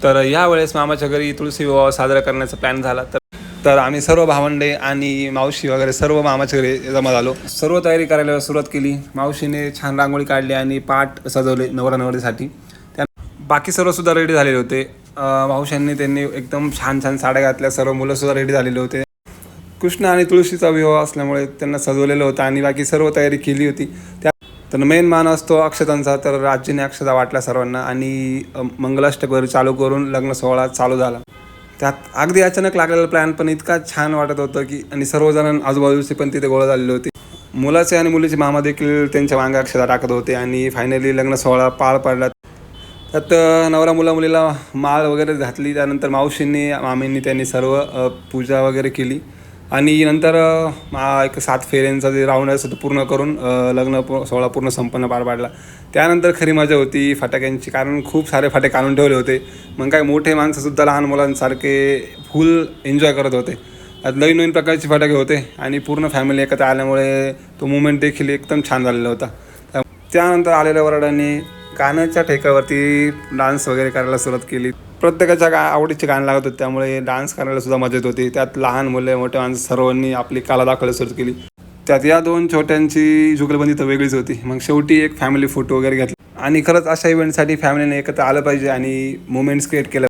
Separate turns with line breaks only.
तर यावेळेस मामाच्या घरी तुळशी विवाह साजरा करण्याचा प्लॅन झाला. तर आम्ही सर्व भावंडे आणि मावशी वगैरे सर्व मामाच्या घरी जमा झालो. सर्व तयारी करायला सुरुवात केली. मावशीने छान रांगोळी काढली आणि पाट सजवले नवरा नवरीसाठी. बाकी सर्वसुद्धा रेडी झालेले होते. मावशांनी त्यांनी एकदम छान छान साड्या घातल्या. सर्व मुलंसुद्धा रेडी झालेले होते. कृष्ण आणि तुळशीचा विवाह असल्यामुळे त्यांना सजवलेलं होतं आणि बाकी सर्व तयारी केली होती. तर मेन मान असतो अक्षतांचा. तर आजीने अक्षता वाटल्या सर्वांना आणि मंगलाष्टक वगैरे चालू करून लग्न सोहळा चालू झाला. त्यात अगदी अचानक लागलेला प्लॅन पण इतका छान वाटत होतं की आणि सर्वजण आजूबाजूचे पण तिथे गोळा झालेले होते. मुलाचे आणि मुलीचे मामा देखील त्यांच्या मागे अक्षता टाकत होते आणि फायनली लग्न सोहळा पार पडला. त्यात नवरा मुलीला माळ वगैरे घातली. त्यानंतर मावशींनी मामींनी त्यांनी सर्व पूजा वगैरे केली आणि नंतर एक 7 फेऱ्यांचा जे राऊंड असतो तो पूर्ण करून लग्न सोहळा पूर्ण संपन्न पार पाडला. त्यानंतर खरी मजा होती फटाक्यांची, कारण खूप सारे फटाके आणून ठेवले होते. मग काय मोठे माणसंसुद्धा लहान मुलांसारखे फुल एन्जॉय करत होते. नवीन नवीन प्रकारचे फटाके होते आणि पूर्ण फॅमिली एकत्र आल्यामुळे तो मुमेंट देखील एकदम छान झालेला होता. त्यानंतर आलेल्या वराडांनी गाण्याच्या ठेक्यावरती डान्स वगैरे करायला सुरुवात केली. प्रत्येकाच्या आवडीचे गाणं लागत होते, त्यामुळे डान्स करायला सुद्धा मजा येत होती. त्यात लहान मुले मोठे माणसं सर्वांनी आपली कला दाखवायला सुरुवात केली. त्यात या 2 छोट्यांची जुगलबंदी तर वेगळीच होती. मग शेवटी एक फॅमिली फोटो वगैरे घेतला आणि खरंच अशा इव्हेंटसाठी फॅमिलीने एकत्र आलं पाहिजे आणि मुमेंट्स क्रिएट केलं.